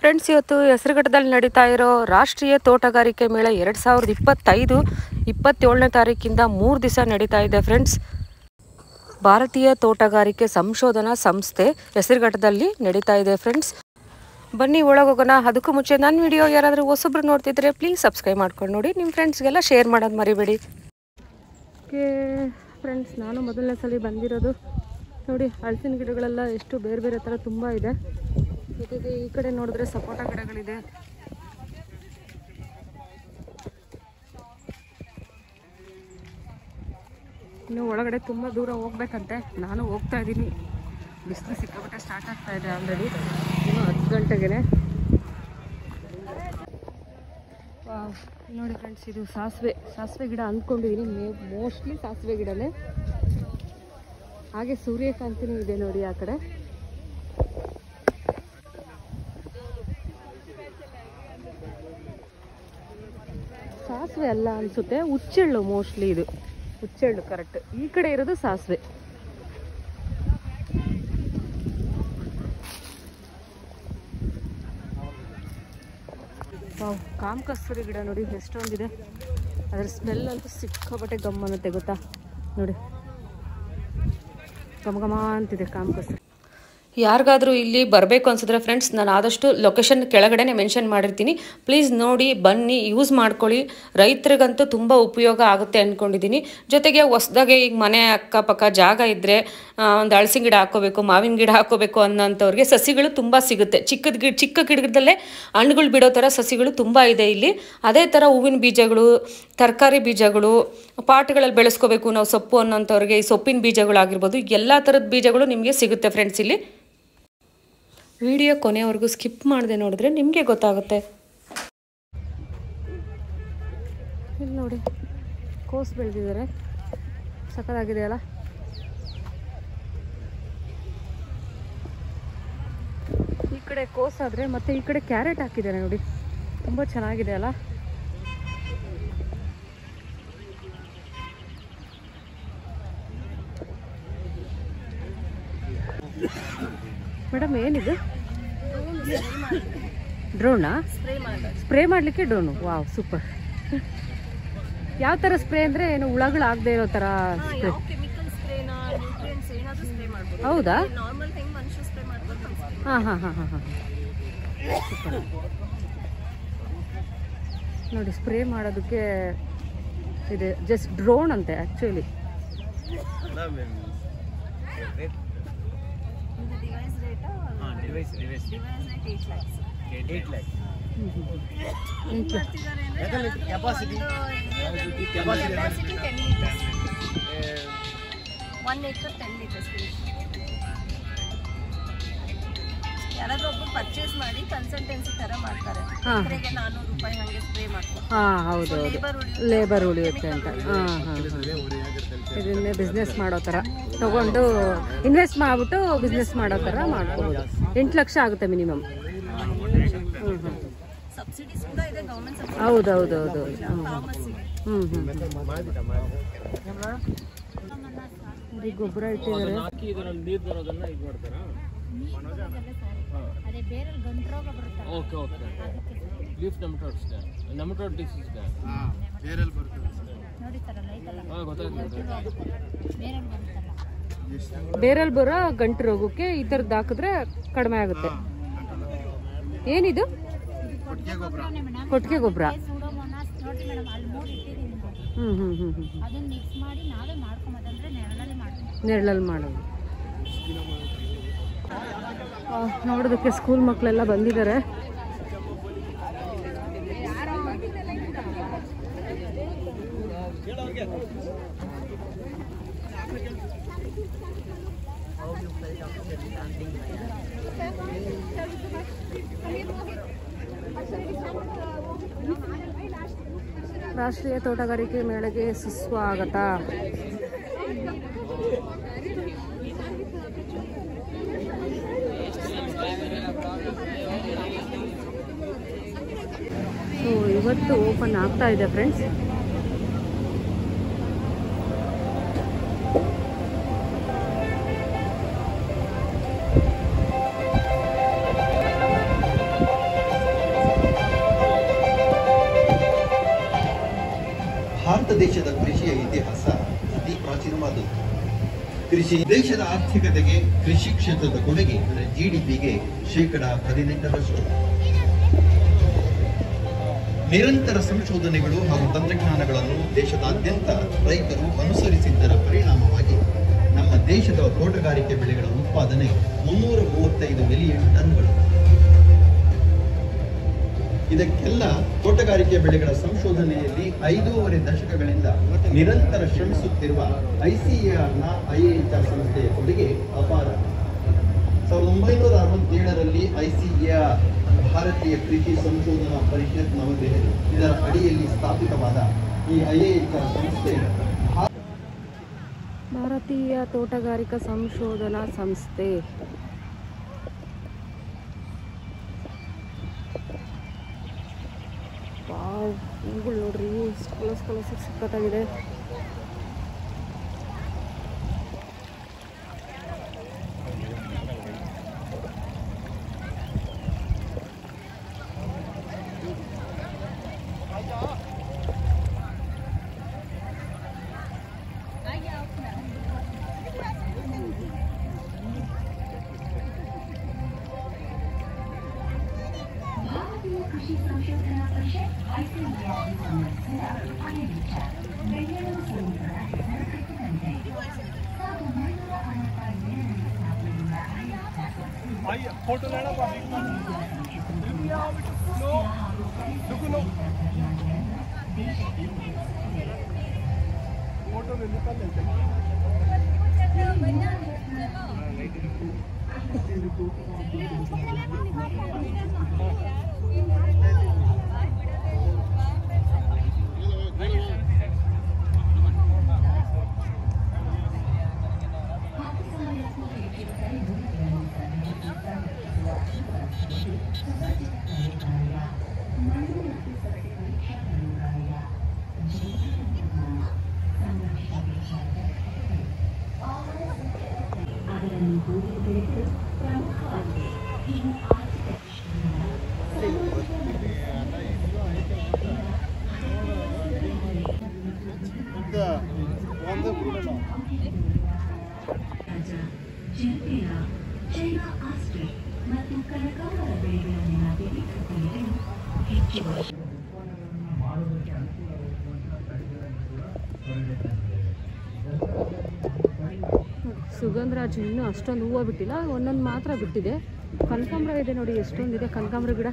Friends, ಇವತ್ತು ಹೆಸರುಘಟ್ಟದಲ್ಲಿ ನಡೀತಾ ಇರೋ ರಾಷ್ಟ್ರೀಯ ತೋಟಗಾರಿಕೆ ಮೇಳ 2025 27ನೇ ತಾರೀಕಿಂದ 3 ದಿವಸ ನಡೀತಾ ಇದೆ. ಫ್ರೆಂಡ್ಸ್, ಭಾರತೀಯ ತೋಟಗಾರಿಕೆ ಸಂಶೋಧನಾ ಸಂಸ್ಥೆ ಹೆಸರುಘಟ್ಟದಲ್ಲಿ ನಡೀತಾ ಇದೆ. ಫ್ರೆಂಡ್ಸ್, ಬನ್ನಿ ಒಳಗೋಗೋಣ. ಅದಕ್ಕೂ ಮುಂಚೆ ನನ್ನ ವಿಡಿಯೋ ಯಾರಾದರೂ ಹೊಸಬ್ರು ನೋಡ್ತಿದ್ರೆ ಪ್ಲೀಸ್ ಸಬ್ಸ್ಕ್ರೈಬ್ ಮಾಡ್ಕೊಂಡು ನೋಡಿ, ನಿಮ್ಮ ಫ್ರೆಂಡ್ಸ್ಗೆಲ್ಲ ಶೇರ್ ಮಾಡೋದು ಮರಿಬೇಡಿ. ಓಕೆ ಫ್ರೆಂಡ್ಸ್, ನಾನು ಮೊದಲನೇ ಸಲ ಬಂದಿರೋದು. ನೋಡಿ, ಹಲಸಿನ ಗಿಡಗಳೆಲ್ಲ ಎಷ್ಟು ಬೇರೆ ಬೇರೆ ಥರ ತುಂಬ ಇದೆ. ಜೊತೆಗೆ ಈ ಕಡೆ ನೋಡಿದ್ರೆ ಸಪೋಟ ಗಿಡಗಳಿದೆ. ಇನ್ನು ಒಳಗಡೆ ತುಂಬ ದೂರ ಹೋಗ್ಬೇಕಂತೆ. ನಾನು ಹೋಗ್ತಾ ಇದ್ದೀನಿ. ಬಿಸಿಲು ಸಿಕ್ಕಾಪಟ್ಟೆ ಸ್ಟಾರ್ಟ್ ಆಗ್ತಾ ಇದೆ ಆಲ್ರೆಡಿ. ಇನ್ನು 10 ಗಂಟೆಗೆ. ನೋಡಿ ಫ್ರೆಂಡ್ಸ್, ಇದು ಸಾಸಿವೆ ಗಿಡ ಅಂದ್ಕೊಂಡಿದ್ದೀನಿ. ಮೋಸ್ಟ್ಲಿ ಸಾಸಿವೆ ಗಿಡನೇ. ಹಾಗೆ ಸೂರ್ಯಕಾಂತಿನೂ ಇದೆ ನೋಡಿ ಆ ಕಡೆ. ಸಾಸಿವೆ ಅಲ್ಲ ಅನಿಸುತ್ತೆ, ಹುಚ್ಚೆಳ್ಳು ಮೋಸ್ಟ್ಲಿ. ಇದು ಹುಚ್ಚೆಳ್ಳು ಕರೆಕ್ಟ್. ಈ ಕಡೆ ಇರೋದು ಸಾಸಿವೆ. ಕಾಮಕಸ್ತೂರಿ ಗಿಡ ನೋಡಿ ಎಷ್ಟೊಂದಿದೆ. ಅದರ ಸ್ಮೆಲ್ ಅಂತೂ ಸಿಕ್ಕಾಪಟ್ಟೆ ಗಮ್ ಅನ್ನತ್ತೆ, ಗೊತ್ತಾ? ನೋಡಿ, ಘಮ ಅಂತಿದೆ ಕಾಮಕಸ್ತೂರಿ. ಯಾರಿಗಾದರೂ ಇಲ್ಲಿ ಬರಬೇಕು ಅನ್ಸಿದ್ರೆ ಫ್ರೆಂಡ್ಸ್, ನಾನು ಆದಷ್ಟು ಲೊಕೇಶನ್ ಕೆಳಗಡೆನೆ ಮೆನ್ಷನ್ ಮಾಡಿರ್ತೀನಿ. ಪ್ಲೀಸ್ ನೋಡಿ, ಬನ್ನಿ, ಯೂಸ್ ಮಾಡ್ಕೊಳ್ಳಿ. ರೈತರಿಗಂತೂ ತುಂಬ ಉಪಯೋಗ ಆಗುತ್ತೆ ಅಂದ್ಕೊಂಡಿದ್ದೀನಿ. ಜೊತೆಗೆ ಹೊಸ್ದಾಗೆ ಈಗ ಮನೆ ಅಕ್ಕಪಕ್ಕ ಜಾಗ ಇದ್ದರೆ ಒಂದು ಹಲಸಿನ ಗಿಡ ಹಾಕೋಬೇಕು, ಮಾವಿನ ಗಿಡ ಹಾಕೋಬೇಕು ಅನ್ನೋಂಥವ್ರಿಗೆ ಸಸಿಗಳು ತುಂಬ ಸಿಗುತ್ತೆ. ಚಿಕ್ಕ ಗಿಡದಲ್ಲೇ ಹಣ್ಣುಗಳು ಬಿಡೋ ಥರ ಸಸಿಗಳು ತುಂಬ ಇದೆ ಇಲ್ಲಿ. ಅದೇ ಥರ ಹೂವಿನ ಬೀಜಗಳು, ತರಕಾರಿ ಬೀಜಗಳು, ಪಾಟ್ಗಳಲ್ಲಿ ಬೆಳೆಸ್ಕೋಬೇಕು ನಾವು ಸೊಪ್ಪು ಅನ್ನೋಂಥವ್ರಿಗೆ ಈ ಸೊಪ್ಪಿನ ಬೀಜಗಳಾಗಿರ್ಬೋದು, ಎಲ್ಲ ಥರದ ಬೀಜಗಳು ನಿಮಗೆ ಸಿಗುತ್ತೆ ಫ್ರೆಂಡ್ಸ್ ಇಲ್ಲಿ. ವಿಡಿಯೋ ಕೊನೆಯವರೆಗೂ ಸ್ಕಿಪ್ ಮಾಡದೆ ನೋಡಿದ್ರೆ ನಿಮಗೆ ಗೊತ್ತಾಗುತ್ತೆ. ಇಲ್ಲಿ ನೋಡಿ, ಕೋಸು ಬೆಳೆದಿದ್ದಾರೆ. ಸಕ್ಕತ್ತಾಗಿದೆ ಅಲ್ಲ? ಈ ಕಡೆ ಕೋಸಾದರೆ ಮತ್ತೆ ಈ ಕಡೆ ಕ್ಯಾರೆಟ್ ಹಾಕಿದ್ದಾರೆ ನೋಡಿ, ತುಂಬ ಚೆನ್ನಾಗಿದೆ ಅಲ್ಲ? ಮೇಡಮ್, ಏನಿದು? ಡ್ರೋನಾ? ಸ್ಪ್ರೇ ಮಾಡಲಿಕ್ಕೆ ಡ್ರೋನು. Wow, super. ಯಾವ ಥರ ಸ್ಪ್ರೇ ಅಂದರೆ ಏನು, ಹುಳಗಳು ಆಗದೆ ಇರೋ ಥರ ಸ್ಪ್ರೇ? ಹೌದಾ? ಹಾಂ. ಸೂಪರ್. ನೋಡಿ, ಸ್ಪ್ರೇ ಮಾಡೋದಕ್ಕೆ ಇದೆ. ಜಸ್ಟ್ ಡ್ರೋನ್ ಅಂತೆ ಆ್ಯಕ್ಚುಲಿ. ಯಾರಾದ್ರೂ ಒಬ್ರು ಪರ್ಚೇಸ್ ಮಾಡಿ ಕನ್ಸಲ್ಟೆನ್ಸಿ ತರ ಮಾಡ್ತಾರೆ. ಎಕರೆಗೆ 400 ರೂಪಾಯಿ ಹಂಗೆ ಸ್ಪ್ರೇ ಮಾಡ್ತಾರೆ. ಹೌದು, ಲೇಬರ್ ಉಳಿಯುತ್ತೆ ಅಂತ. ಇದನ್ನೇ ಬಿಸ್ನೆಸ್ ಮಾಡೋ ಥರ ತಗೊಂಡು ಇನ್ವೆಸ್ಟ್ ಮಾಡಿಬಿಟ್ಟು ಬಿಸ್ನೆಸ್ ಮಾಡೋ ಥರ ಮಾಡ್ಕೋಬೋದು. 8 ಲಕ್ಷ ಆಗುತ್ತೆ ಮಿನಿಮಮ್. ಸಬ್ಸಿಡೀಸ್ ಕೂಡ ಇದೆ, ಗವರ್ಮೆಂಟ್ ಸಬ್ಸಿಡಿ. ಹೌದೌದೌದು. ಗೊಬ್ಬರ ಇಟ್ಟಿದ್ದಾರೆ. ಬೇರಲ್ಲಿ ಬರೋ ಗಂಟು ರೋಗಕ್ಕೆ ಈ ಥರದ್ದು ಹಾಕಿದ್ರೆ ಕಡಿಮೆ ಆಗುತ್ತೆ. ಏನಿದು? ಕೊಟ್ಟಿಗೆ ಗೊಬ್ಬರ. ನೆರಳಲ್ಲಿ ಮಾಡೋದು. ನೋಡೋದಕ್ಕೆ ಸ್ಕೂಲ್ ಮಕ್ಕಳೆಲ್ಲ ಬಂದಿದ್ದಾರೆ. ರಾಷ್ಟ್ರೀಯ ತೋಟಗಾರಿಕೆ ಮೇಳಕ್ಕೆ ಸುಸ್ವಾಗತ. ಇವತ್ತು ಓಪನ್ ಆಗ್ತಾ ಇದೆ ಫ್ರೆಂಡ್ಸ್. ಭಾರತ ದೇಶದ ಕೃಷಿಯ ಇತಿಹಾಸ ಅತಿ ಪ್ರಾಚೀನವಾದದ್ದು. ಕೃಷಿ ದೇಶದ ಆರ್ಥಿಕತೆಗೆ ಕೃಷಿ ಕ್ಷೇತ್ರದ ಕೊಡುಗೆ GDPಗೆ 18%. ನಿರಂತರ ಸಂಶೋಧನೆಗಳು ಹಾಗೂ ತಂತ್ರಜ್ಞಾನಗಳನ್ನು ದೇಶದಾದ್ಯಂತ ರೈತರು ಅನುಸರಿಸಿದ್ದರ ಪರಿಣಾಮವಾಗಿ ನಮ್ಮ ದೇಶದ ತೋಟಗಾರಿಕೆ ಬೆಳೆಗಳ ಉತ್ಪಾದನೆ 335 ಮಿಲಿಯನ್ ಟನ್ಗಳು. ಇದಕ್ಕೆಲ್ಲ ತೋಟಗಾರಿಕೆ ಬೆಳೆಗಳ ಸಂಶೋಧನೆಯಲ್ಲಿ 5.5 ದಶಕಗಳಿಂದ ನಿರಂತರ ಶ್ರಮಿಸುತ್ತಿರುವ ICARನ IIHR ಸಂಸ್ಥೆಯ ಕೊಡುಗೆ ಅಪಾರ. 1967ರಲ್ಲಿ ICAR ಭಾರತೀಯ ಕೃಷಿ ಸಂಶೋಧನಾ ಪರಿಷತ್ ನವದೆಹಲಿ ಇದರ ಅಡಿಯಲ್ಲಿ ಸ್ಥಾಪಿತವಾದ ಈ IIHR ಸಂಸ್ಥೆ ಭಾರತೀಯ ತೋಟಗಾರಿಕಾ ಸಂಶೋಧನಾ ಸಂಸ್ಥೆ. ವಾವ್, ಹೂಗಳು ನೋಡ್ರಿ, ಕಲರ್ಸ್ ಸಖತ್ತಾಗಿದೆ. फोटो लेना फोटो ले निकाल लेते ಸುಗಂಧರಾಜ್ ಇನ್ನೂ ಅಷ್ಟೊಂದು ಹೂವು ಬಿಟ್ಟಿಲ್ಲ, ಒಂದೊಂದು ಮಾತ್ರ ಬಿಟ್ಟಿದೆ. ಕನಕಾಂಬರ ಇದೆ ನೋಡಿ, ಎಷ್ಟೊಂದಿದೆ ಕನಕಾಂಬರ ಗಿಡ.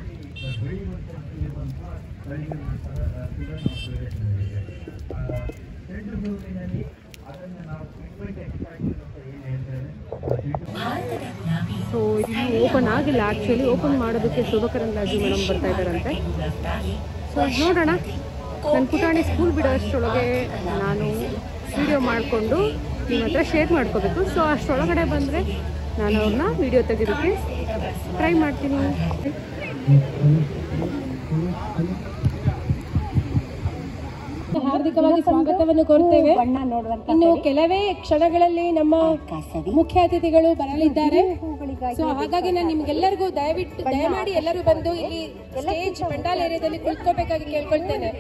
ಸೊ ಇದು ಓಪನ್ ಆಗಿಲ್ಲ, ಆ್ಯಕ್ಚುಲಿ ಓಪನ್ ಮಾಡೋದಕ್ಕೆ ಶೋಭಕರಂದ್ಲಾಜೆ ಮೇಡಮ್ ಬರ್ತಾ ಇದ್ದಾರಂತೆ. ಸೊ ನೋಡೋಣ, ನನ್ನ ಪುಟಾಣಿ ಸ್ಕೂಲ್ ಬಿಡೋ ಅಷ್ಟರೊಳಗೆ ನಾನು ವಿಡಿಯೋ ಮಾಡಿಕೊಂಡು ನಿಮ್ಮ ಹತ್ರ ಶೇರ್ ಮಾಡ್ಕೋಬೇಕು. ಸೊ ಅಷ್ಟರೊಳಗಡೆ ಬಂದರೆ ನಾನು ಅವ್ರನ್ನ ವಿಡಿಯೋ ತೆಗೆಯೋದಕ್ಕೆ ಟ್ರೈ ಮಾಡ್ತೀನಿ. ಹಾರ್ದಿಕವಾಗಿ ಸ್ವಾಗತವನ್ನು ಕೋರುತ್ತೇವೆ. ಇನ್ನು ಕೆಲವೇ ಕ್ಷಣಗಳಲ್ಲಿ ನಮ್ಮ ಮುಖ್ಯ ಅತಿಥಿಗಳು ಬರಲಿದ್ದಾರೆ. ಸೊ ಹಾಗಾಗಿ ನಾನು ನಿಮ್ಗೆಲ್ಲರಿಗೂ ದಯಮಾಡಿ ಎಲ್ಲರೂ ಬಂದು ಇಲ್ಲಿ ಸ್ಟೇಜ್ ಪೆಂಡಾಲ್ ಏರಿಯಾದಲ್ಲಿ ಕುಳಿತುಕೋಬೇಕಾಗಿ ಕೇಳ್ಕೊಳ್ತೇನೆ.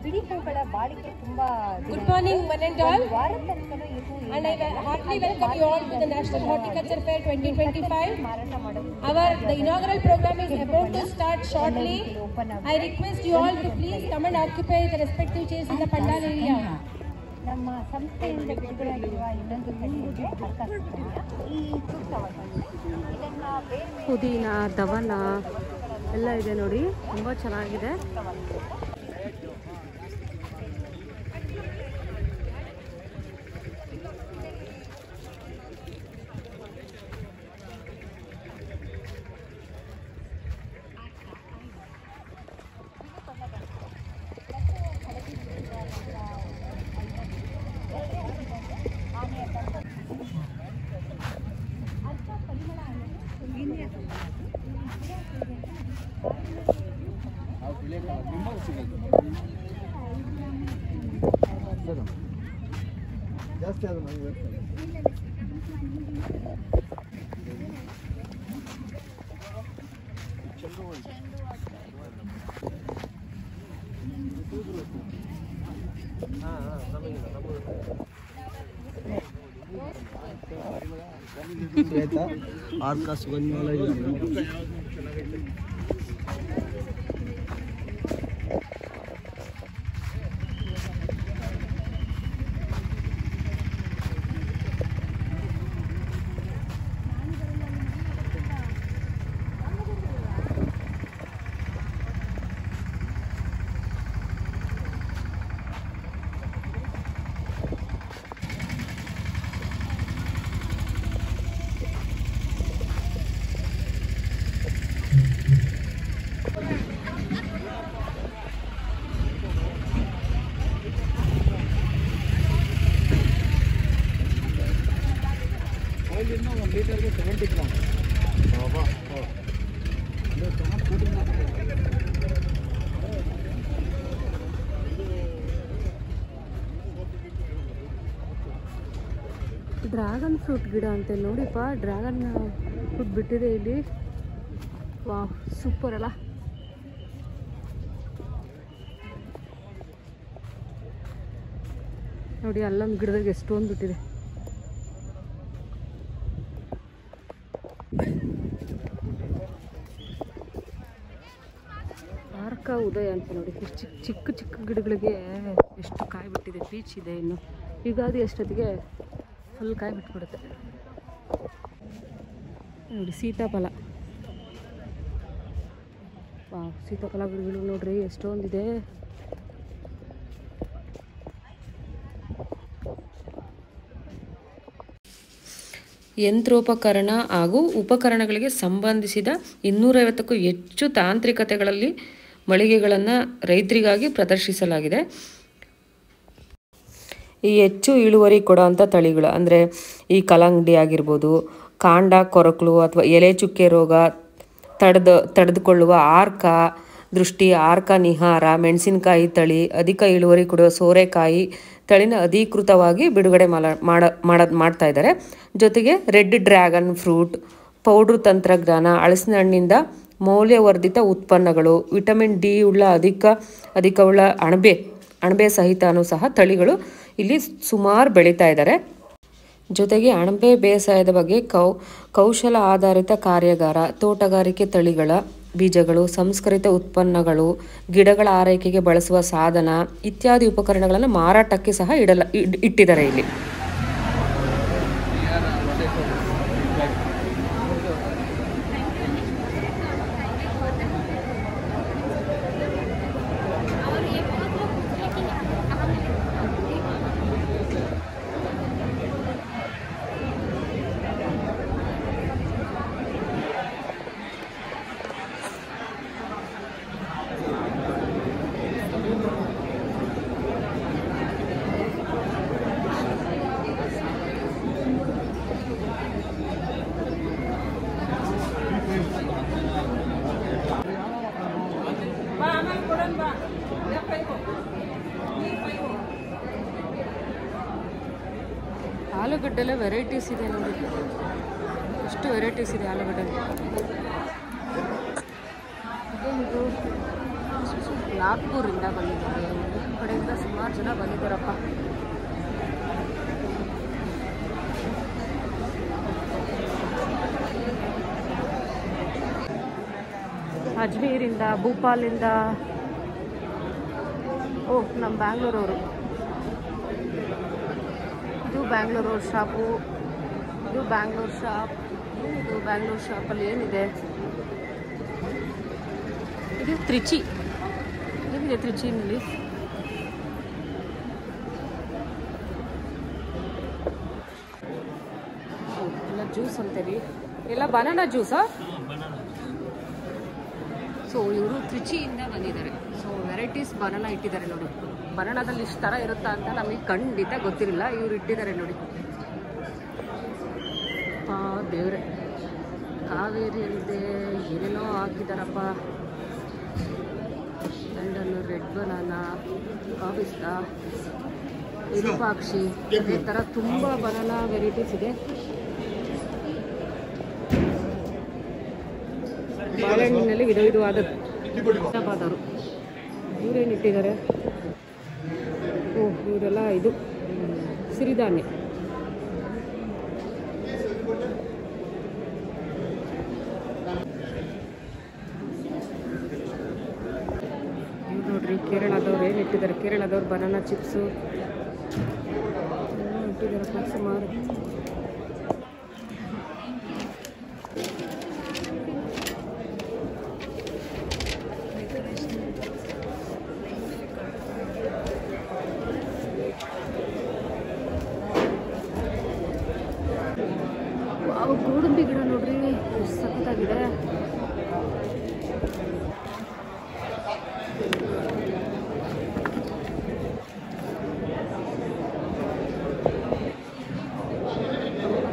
ಬಿಡಿ ಹೂಗಳ ಬಾಳಿಕೆ ತುಂಬಾ. Good morning one and all, and I heartily welcome you all to the National Horticulture Fair 2025. The inaugural program is about to start shortly. I request you all to please come and occupy the respective chairs in the pandal area. ನಮ್ಮ ಸಂಸ್ಥೆಯಿಂದ ಬಿಡುಗಡೆಯಾಗಿರುವ ಇನ್ನೊಂದು ಕಡೆಗೆ ಈ ಸೂಕ್ತವನ್ನು ಇದನ್ನ ಪುದೀನ, ದವನ ಎಲ್ಲ ಇದೆ ನೋಡಿ, ತುಂಬ ಚೆನ್ನಾಗಿದೆ. ಜಾಸ್ತಿ ಆದ ಡ್ರ್ಯಾಗನ್ ಫ್ರೂಟ್ ಗಿಡ ಅಂತೆ ನೋಡಿಪ್ಪ, ಡ್ರ್ಯಾಗನ್ ಫ್ರೂಟ್ ಬಿಟ್ಟಿದೆ ಇಲ್ಲಿ. ವಾವ್, ಸೂಪರ್ ಅಲ್ಲ. ನೋಡಿ ಅಲ್ಲೊಂದು ಗಿಡದಾಗ ಎಷ್ಟೊಂದು ಬಿಟ್ಟಿದೆ. ಆರ್ಕ ಉದಯ ಅಂತ ನೋಡಿ, ಎಷ್ಟು ಚಿಕ್ಕ ಚಿಕ್ಕ ಗಿಡಗಳಿಗೆ ಎಷ್ಟು ಕಾಯಿ ಬಿಟ್ಟಿದೆ. ಪೀಚ್ ಇದೆ ಇನ್ನು, ಯುಗಾದಿ ಅಷ್ಟೊತ್ತಿಗೆ ಫುಲ್ ಕಾಯಿ ಬಿಟ್ಬಿಡುತ್ತೆ. ನೋಡಿ ಸೀತಾಫಲ, ವಾವ್, ಸೀತಾಫಲ ಗಿಡಗಳು ನೋಡ್ರಿ ಎಷ್ಟೊಂದಿದೆ. ಯಂತ್ರೋಪಕರಣ ಹಾಗೂ ಉಪಕರಣಗಳಿಗೆ ಸಂಬಂಧಿಸಿದ 250ಕ್ಕೂ ಹೆಚ್ಚು ತಾಂತ್ರಿಕತೆಗಳಲ್ಲಿ ಮಳಿಗೆಗಳನ್ನು ರೈತರಿಗಾಗಿ ಪ್ರದರ್ಶಿಸಲಾಗಿದೆ. ಈ ಹೆಚ್ಚು ಇಳುವರಿ ಕೊಡೋವಂಥ ತಳಿಗಳು ಅಂದರೆ ಈ ಕಲ್ಲಂಗಡಿ ಆಗಿರ್ಬೋದು, ಕಾಂಡ ಕೊರಕಲು ಅಥವಾ ಎಲೆ ಚುಕ್ಕೆ ರೋಗ ತಡೆದುಕೊಳ್ಳುವ ಆರ್ಕ ದೃಷ್ಟಿ, ಆರ್ಕ ನಿಹಾರ, ಮೆಣಸಿನಕಾಯಿ ತಳಿ, ಅಧಿಕ ಇಳುವರಿ ಕೊಡುವ ಸೋರೆಕಾಯಿ ತಳಿನ ಅಧಿಕೃತವಾಗಿ ಬಿಡುಗಡೆ ಮಾಡ್ತಾ ಇದ್ದಾರೆ. ಜೊತೆಗೆ ರೆಡ್ ಡ್ರ್ಯಾಗನ್ ಫ್ರೂಟ್, ಪೌಡ್ರ್ ತಂತ್ರಜ್ಞಾನ, ಹಲಸಿನ ಹಣ್ಣಿಂದ ಮೌಲ್ಯವರ್ಧಿತ ಉತ್ಪನ್ನಗಳು, ವಿಟಮಿನ್ ಡಿ ಉಳ್ಳ ಅಧಿಕವುಳ್ಳ ಅಣಬೆ ಸಹಿತನೂ ಸಹ ತಳಿಗಳು ಇಲ್ಲಿ ಸುಮಾರು ಬೆಳೀತಾ ಇದ್ದಾರೆ. ಜೊತೆಗೆ ಅಣಬೆ ಬೇಸಾಯದ ಬಗ್ಗೆ ಕೌಶಲ ಆಧಾರಿತ ಕಾರ್ಯಾಗಾರ, ತೋಟಗಾರಿಕೆ ತಳಿಗಳ ಬೀಜಗಳು, ಸಂಸ್ಕರಿತ ಉತ್ಪನ್ನಗಳು, ಗಿಡಗಳ ಆರೈಕೆಗೆ ಬಳಸುವ ಸಾಧನ ಇತ್ಯಾದಿ ಉಪಕರಣಗಳನ್ನು ಮಾರಾಟಕ್ಕೆ ಸಹ ಇಟ್ಟಿದ್ದಾರೆ ಇಲ್ಲಿ. ಆಲೂಗಡ್ಡೆಲ್ಲ ವೆರೈಟೀಸ್ ಇದೆ ನೋಡಿ, ಎಷ್ಟು ವೆರೈಟೀಸ್ ಇದೆ ಆಲೂಗಡ್ಡೆ. ಇದು ನಾಗ್ಪುರಿಂದ ಬಂದಿದ್ದಾರೆ, ಈ ಕಡೆಯಿಂದ ಸುಮಾರು ಜನ ಬಂದಿದ್ದಾರಪ್ಪ. ಅಜ್ಮೀರಿಂದ, ಭೂಪಾಲಿಂದ, ನಮ್ಮ ಬ್ಯಾಂಗ್ಳೂರವರು. ಇದು ಬ್ಯಾಂಗ್ಳೂರು ಶಾಪು, ಇದು ಬ್ಯಾಂಗ್ಳೂರು ಶಾಪ್. ಇದು ಬ್ಯಾಂಗ್ಳೂರು ಶಾಪಲ್ಲಿ ಏನಿದೆ, ಇದು ತ್ರಿಚಿ. ಏನಿದೆ ತ್ರಿಚಿನಲ್ಲಿ? ಎಲ್ಲ ಜ್ಯೂಸ್ ಅಂತೇಳಿ, ಎಲ್ಲ ಬನಾನಾ ಜ್ಯೂಸಾ? ಸೊ ಇವರು ತ್ರಿಚಿಯಿಂದ ಬಂದಿದ್ದಾರೆ. ಸೊ ವೆರೈಟೀಸ್ ಬನಾನಾ ಇಟ್ಟಿದ್ದಾರೆ ನೋಡಿ. ಬನಾನಾದಲ್ಲಿ ಇಷ್ಟು ಥರ ಇರುತ್ತಾ ಅಂತ ನಮಗೆ ಖಂಡಿತ ಗೊತ್ತಿರಲಿಲ್ಲ, ಇವ್ರು ಇಟ್ಟಿದ್ದಾರೆ ನೋಡಿ. ದೇವ್ರೆ, ಕಾವೇರಿಯಲ್ಲಿದೆ, ಏನೇನೋ ಹಾಕಿದಾರಪ್ಪ. ಲಂಡನ್ನು ರೆಡ್ ಬನಾನಾ, ಕಾಬಿಸ್ತಾ, ವಿರೂಪಾಕ್ಷಿ, ಇದೇ ಥರ ತುಂಬ ಬನಾನಾ ವೆರೈಟೀಸ್ ಇದೆ. ಬಾಳೆಹಣ್ಣಿನಲ್ಲಿ ವಿಧವಿಧವಾದ ಹೈದರಾಬಾದವರು ಇವರೇನು ಇಟ್ಟಿದ್ದಾರೆ. ಓಹ್ ಇವರೆಲ್ಲ ಇದು ಸಿರಿಧಾನ್ಯ. ನೋಡ್ರಿ ಕೇರಳದವ್ರು ಏನು ಇಟ್ಟಿದ್ದಾರೆ, ಕೇರಳದವ್ರು ಬನಾನಾ ಚಿಪ್ಸು ಇಟ್ಟಿದ್ದಾರಪ್ಪ ಸುಮಾರು. ಗೋಡಂಬಿ ಗಿಡ ನೋಡ್ರಿ ಸಖತ್ತಾಗಿದೆ.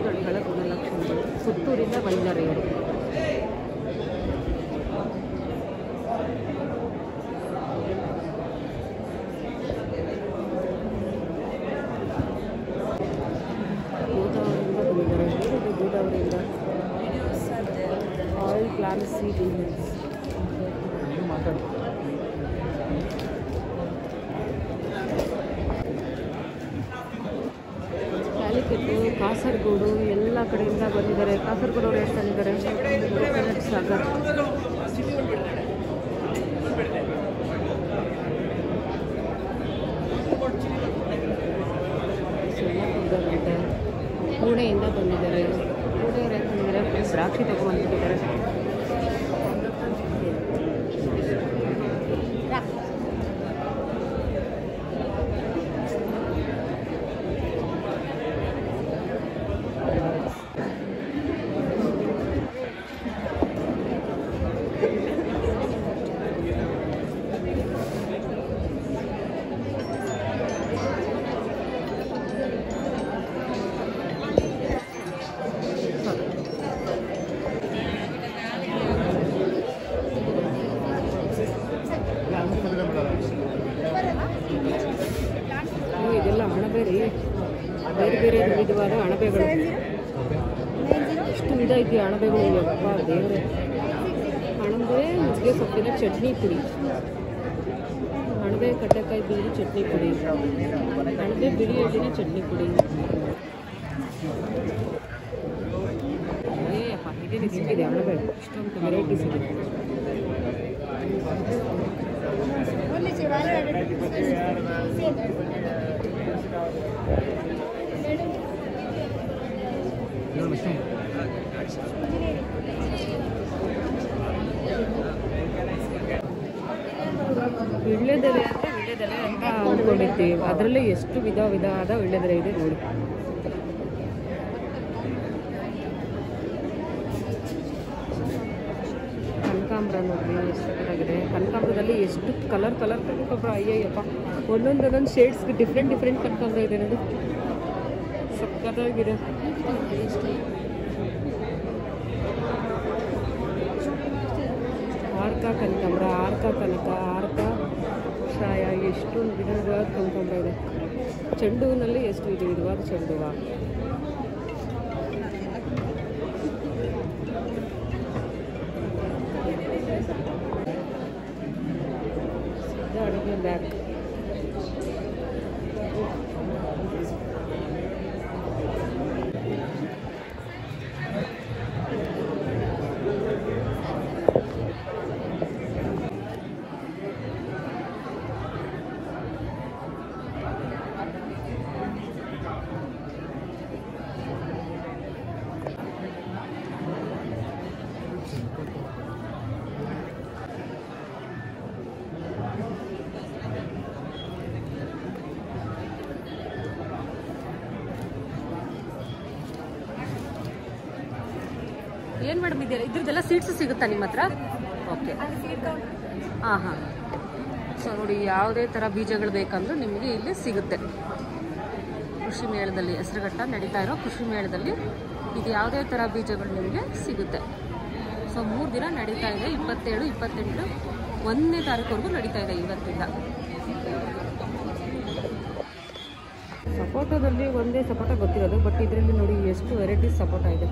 ತಳಿಗಳ ಗುಣಲಕ್ಷಣಗಳು ಸುತ್ತೂರಿಂದ ಬಂದಿದ್ದಾರೆ ಇವರು. ಗೋದಾವರಿಯಿಂದ ಬಂದಿದ್ದಾರೆ. ಗೋದಾವರಿಯಿಂದ oil plant seed engines. Calicut, Kasaragod ಎಲ್ಲ ಕಡೆಯಿಂದ ಬಂದಿದ್ದಾರೆ. ಕಾಸರಗೋಡು ಅವ್ರು ಎಷ್ಟು ತಂದಿದ್ದಾರೆ? ಸಾಗರ್. ಸೊಳ್ಳೆಪುರದವರಿದ್ದಾರೆ, ಪುಣೆಯಿಂದ ಬಂದಿದ್ದಾರೆ. ಪುಣೆಯವ್ರು ಏನು ತಂದಿದ್ದಾರೆ? ದ್ರಾಕ್ಷಿ ತಗೊಂಡ್ಬಂದ್ಬಿಟ್ಟಿದ್ದಾರೆ. ಇದೆಲ್ಲ ಅಣಬೆ ರೀ, ಬೇರೆ ಬೇರೆ ವಿಧವಾದ ಅಣಬೆಗಳು. ಇಷ್ಟು ವಿಧ ಇದೆಯಾ ಅಣಬೆಗಳು? ಅಪ್ಪ ದೇವರೇ. ಅಣಬೆ ನುಗ್ಗೆ ಸೊಪ್ಪಿನ ಚಟ್ನಿ ಪುಡಿ, ಅಣಬೆ ಕಡ್ಲೆಕಾಯಿ ಬೀರಿ ಚಟ್ನಿ ಪುಡಿ, ಅಣಬೆ ಬಿಳಿ ಎಳ್ಳಿನ ಚಟ್ನಿ ಪುಡಿ. ಅಪ್ಪ ಇದೇನು ಸಿಕ್ಕಿದೆ ಅಣಬೆ, ಇಷ್ಟೊಂದು ವೆರೈಟೀಸ್ ಇದೆ. ವೀಳ್ಯದೆಲೆ ಅಂದರೆ ವೀಳ್ಯದೆಲೆ ಅಂತ ಅಂದ್ಕೊಂಡಿರ್ತೀವಿ, ಅದರಲ್ಲೇ ಎಷ್ಟು ವಿಧವಾದ ವೀಳ್ಯದೆಲೆ ಇದೆ ನೋಡಿ. ಕನಕಾಂಬರ ನೋಡ್ರಿ ಎಷ್ಟು ಸಕ್ಕತ್ತಾಗಿದೆ. ಕನಕಾಂಬರದಲ್ಲಿ ಎಷ್ಟು ಕಲರ್ ಕನಕಾಂಬರ, ಅಯ್ಯಯ್ಯಪ್ಪ, ಒಂದೊಂದು ಶೇಡ್ಸ್ಗೆ ಡಿಫ್ರೆಂಟ್ ಕನಕಾಂಬರ ಇದೆ ನೋಡಿ, ಸಕ್ಕತ್ತಾಗಿದೆ. ಆರ್ಕ ಕನಕಾಂಬರ, ಆರ್ಕ ಕನಕ, ಆರ್ಕ ಛಾಯ, ಎಷ್ಟೊಂದು ವಿಧವಾದ ಕನಕಾಂಬರ ಇದೆ. ಚೆಂಡು ಹೂವಿನಲ್ಲಿ ಎಷ್ಟು ವಿಧವಾದ ಚೆಂಡು ಹೂವು. ಅಡುಗೆ ಬ್ಯಾಗ್, ಏನು ಮೇಡಮ್ ಇದೆಯಲ್ಲ, ಇದ್ರದ್ದೆಲ್ಲ ಸೀಡ್ಸ್ ಸಿಗುತ್ತಾ ನಿಮ್ಮ ಹತ್ರ? ಓಕೆ, ಹಾಂ. ಸೊ ನೋಡಿ, ಯಾವುದೇ ಥರ ಬೀಜಗಳು ಬೇಕಂದ್ರೂ ನಿಮಗೆ ಇಲ್ಲಿ ಸಿಗುತ್ತೆ. ಕೃಷಿ ಮೇಳದಲ್ಲಿ, ಹೆಸರುಘಟ್ಟ ನಡೀತಾ ಇರೋ ಕೃಷಿ ಮೇಳದಲ್ಲಿ ಇದು ಯಾವುದೇ ಥರ ಬೀಜಗಳು ನಿಮಗೆ ಸಿಗುತ್ತೆ. ಸೊ 3 ದಿನ ನಡೀತಾ ಇದೆ, 27, 28, 1ನೇ ತಾರೀಕುವರೆಗೂ ನಡೀತಾ ಇದೆ ಇವತ್ತಿಂದ. ಸಪೋಟದಲ್ಲಿ ಒಂದೇ ಸಪೋಟ ಗೊತ್ತಿರೋದು, ಬಟ್ ಇದರಲ್ಲಿ ನೋಡಿ ಎಷ್ಟು ವೆರೈಟೀಸ್ ಸಪೋಟ ಇದೆ.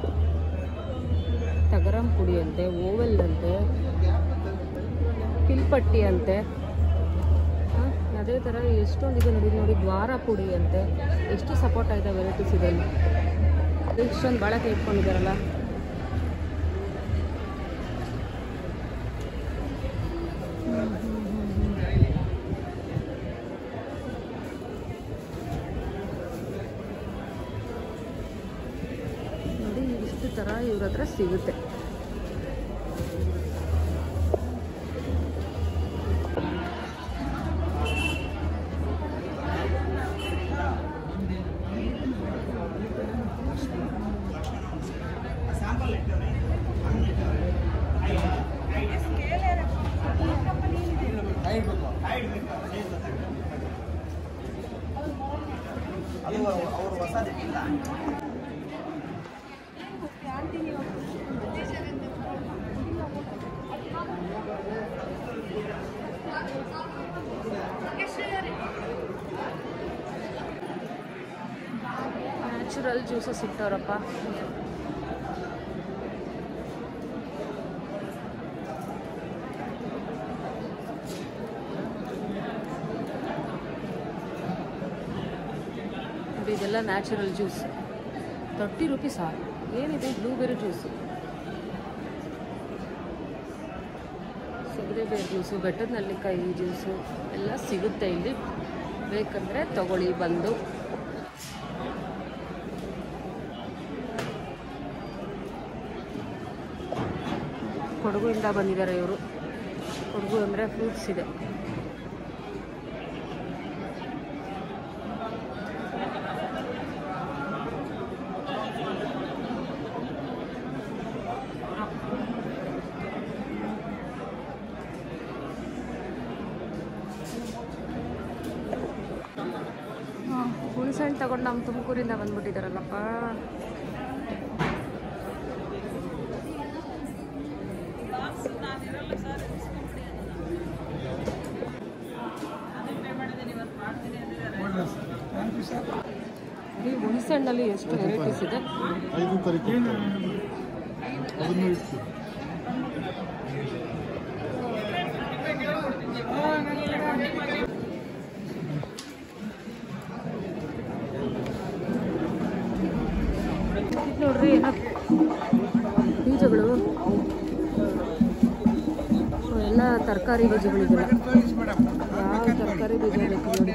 ತಗರಂ ಪುಡಿ ಅಂತೆ, ಓವೆಲ್ ಅಂತೆ, ಪಿಲ್ಪಟ್ಟಿ ಅಂತೆ, ಅದೇ ಥರ ಎಷ್ಟೊಂದಿದೆ ನೋಡಿ ದ್ವಾರ ಪುಡಿ ಅಂತೆ, ಎಷ್ಟು ಸಪೋರ್ಟ್ ಆಗಿದೆ ವೆರೈಟೀಸ್ ಇದರಲ್ಲಿ. ಇಷ್ಟೊಂದು ಬಾಳಕೆ ಇಟ್ಕೊಂಡಿದ್ದಾರಲ್ಲ. ನೋಡಿ ಇಷ್ಟು ಥರ ಇವ್ರ ಹತ್ರ ಸಿಗುತ್ತೆ. ನ್ಯಾಚುರಲ್ ಜ್ಯೂಸಸ್ ಸಿಗ್ತಾವ್ರಪ್ಪ. ಇದೆಲ್ಲ ನ್ಯಾಚುರಲ್ ಜ್ಯೂಸ್. 30 ರೂಪೀಸ್. ಏನಿದೆ? ಬ್ಲೂಬೆರಿ ಜ್ಯೂಸು, ಸೌದೆಬೇರು ಜ್ಯೂಸು, ಬೆಟ್ಟದ ನೆಲ್ಲಿಕಾಯಿ ಜ್ಯೂಸು ಎಲ್ಲ ಸಿಗುತ್ತೆ ಇಲ್ಲಿ. ಬೇಕಂದರೆ ತಗೊಳ್ಳಿ ಬಂದು. ಕೊಡಗುಯಿಂದ ಬಂದಿದ್ದಾರೆ ಇವರು. ಕೊಡಗು ಅಂದರೆ ಫ್ರೂಟ್ಸ್ ಇದೆ. ಹುಣಸೆಹಣ್ಣು ತಗೊಂಡು ನಮ್ಮ ತುಮಕೂರಿಂದ ಬಂದ್ಬಿಟ್ಟಿದ್ದಾರಲ್ಲಪ್ಪ. ಈ ಹುಣಸೆಹಣ್ಣಲ್ಲಿ ಎಷ್ಟು ವೆರೈಟೀಸ್ ಇದೆ. 5 ತಾರೀಕು ಅದನ್ನು ಇಟ್ಟು ನೋಡ್ರಿ ಏನೋ ಬೀಜಗಳು, ಎಲ್ಲ ತರಕಾರಿ ಬೀಜಗಳಿದೆ. ಯಾವ ತರಕಾರಿ ಬೀಜ ಬೇಕು ನೋಡಿ.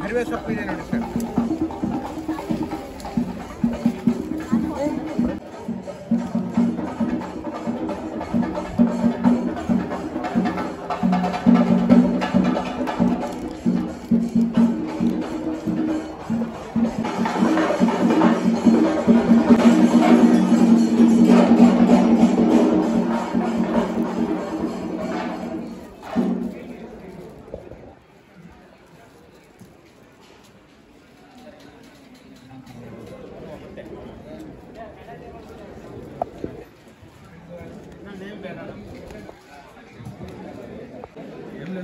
ಅರಿವೆ ಸೊಪ್ಪು ಇದೆ ನೋಡಿ ಸರ್.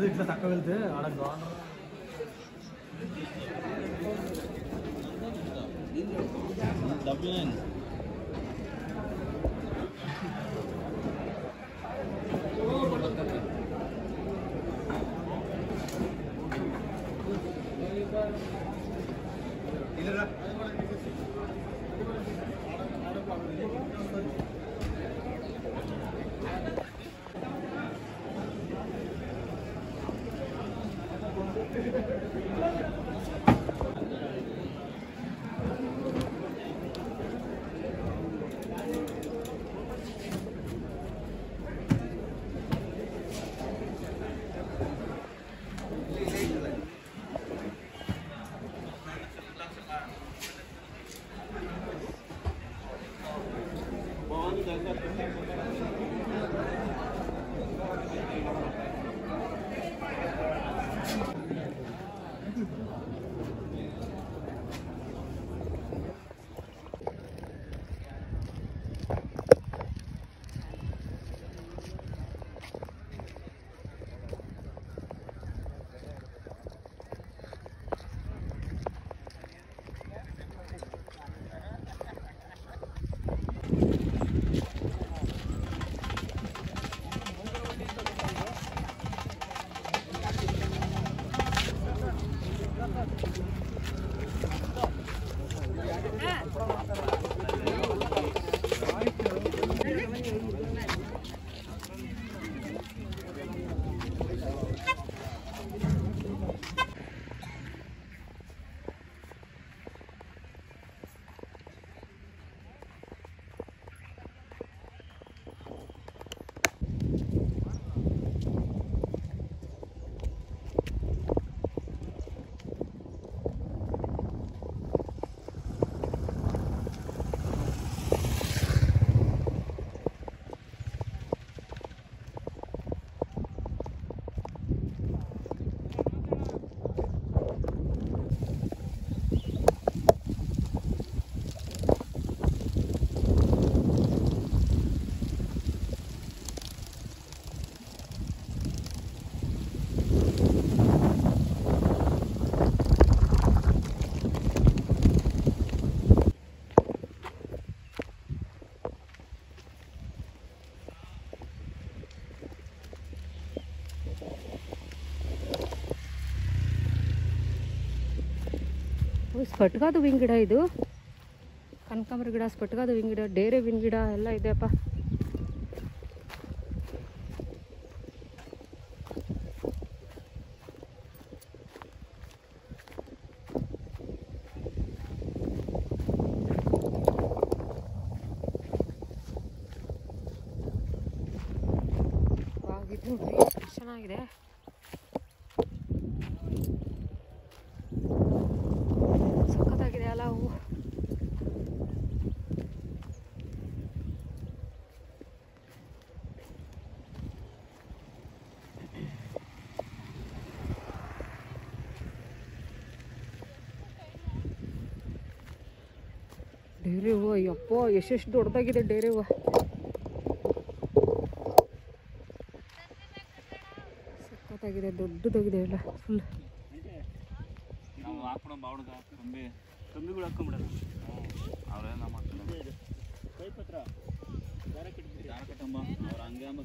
ఇట్లా తక్కువ వెళ్తే ఆడ ಸ್ಫಟಿಕದ ಹೂವಿನ ಗಿಡ ಇದು, ಕನಕಾಂಬರ ಗಿಡ, ಸ್ಫಟಿಕದ ಹೂವಿನ ಗಿಡ, ಡೇರೆ ಹೂವಿನ ಗಿಡ ಎಲ್ಲ ಇದೆಯಪ್ಪ. ಇದು ಚೆನ್ನಾಗಿದೆ. ಸಖತ್ತಾಗಿದೆ ಅಲ್ಲ ಹೂವು. ಡೇರೆ ಹೂವು ಅಯ್ಯಪ್ಪ ಎಷ್ಟೆಷ್ಟು ದೊಡ್ಡದಾಗಿದೆ ಡೇರೆ ಹೂವು. ಸಖತ್ತಾಗಿದೆ, ದೊಡ್ಡದಾಗಿದೆ ಎಲ್ಲ ಫುಲ್. ನಾವು ಹಾಕ್ಬಿಡೋ ಬಾವುಡ ಕಂಬಿಗಳು ಹಾಕೊಂಡ್ಬಿಡೋದು ಅವರೆಲ್ಲ ಮಾಡ್ತಾರೆ ಕೈಪತ್ರ ದಾರ ಕಟ್ಟಂಬ ಅವ್ರು ಹಂಗೆ ಅಂಬ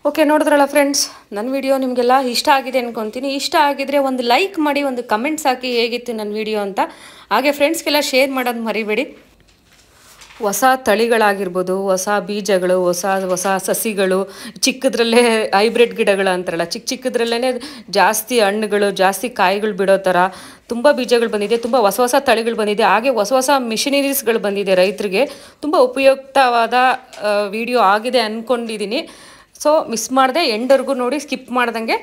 ಓಕೆ, ನೋಡಿದ್ರಲ್ಲ ಫ್ರೆಂಡ್ಸ್, ನನ್ನ ವಿಡಿಯೋ ನಿಮಗೆಲ್ಲ ಇಷ್ಟ ಆಗಿದೆ ಅಂದ್ಕೊತೀನಿ. ಇಷ್ಟ ಆಗಿದ್ರೆ ಒಂದು ಲೈಕ್ ಮಾಡಿ, ಒಂದು ಕಮೆಂಟ್ಸ್ ಹಾಕಿ ಹೇಗಿತ್ತು ನನ್ನ ವಿಡಿಯೋ ಅಂತ. ಹಾಗೆ ಫ್ರೆಂಡ್ಸ್ಗೆಲ್ಲ ಶೇರ್ ಮಾಡೋದು ಮರಿಬೇಡಿ. ಹೊಸ ತಳಿಗಳಾಗಿರ್ಬೋದು, ಹೊಸ ಬೀಜಗಳು, ಹೊಸ ಸಸಿಗಳು, ಚಿಕ್ಕದ್ರಲ್ಲೇ ಹೈಬ್ರಿಡ್ ಗಿಡಗಳು ಅಂತಾರಲ್ಲ, ಚಿಕ್ಕದ್ರಲ್ಲೇ ಜಾಸ್ತಿ ಹಣ್ಣುಗಳು, ಜಾಸ್ತಿ ಕಾಯಿಗಳು ಬಿಡೋ ಥರ ತುಂಬ ಬೀಜಗಳು ಬಂದಿದೆ, ತುಂಬ ಹೊಸ ತಳಿಗಳು ಬಂದಿದೆ. ಹಾಗೆ ಹೊಸ ಮಿಷನರೀಸ್ಗಳು ಬಂದಿದೆ. ರೈತರಿಗೆ ತುಂಬ ಉಪಯುಕ್ತವಾದ ವಿಡಿಯೋ ಆಗಿದೆ ಅಂದ್ಕೊಂಡಿದ್ದೀನಿ. ಸೊ ಮಿಸ್ ಮಾಡದೆ ಎಂಡ್ವರೆಗೂ ನೋಡಿ, ಸ್ಕಿಪ್ ಮಾಡ್ದಂಗೆ.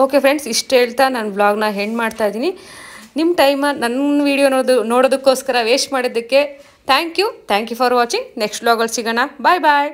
ಓಕೆ ಫ್ರೆಂಡ್ಸ್, ಇಷ್ಟು ಹೇಳ್ತಾ ನಾನು ವ್ಲಾಗ್ನ ಎಂಡ್ ಮಾಡ್ತಾ ಇದ್ದೀನಿ. ನಿಮ್ಮ ಟೈಮ ನನ್ನ ವಿಡಿಯೋ ನೋಡೋದಕ್ಕೋಸ್ಕರ ವೇಸ್ಟ್ ಮಾಡಿದ್ದಕ್ಕೆ thank you for watching. Next ವ್ಲಾಗಲ್ಲಿ ಸಿಗೋಣ. ಬಾಯ್ ಬಾಯ್.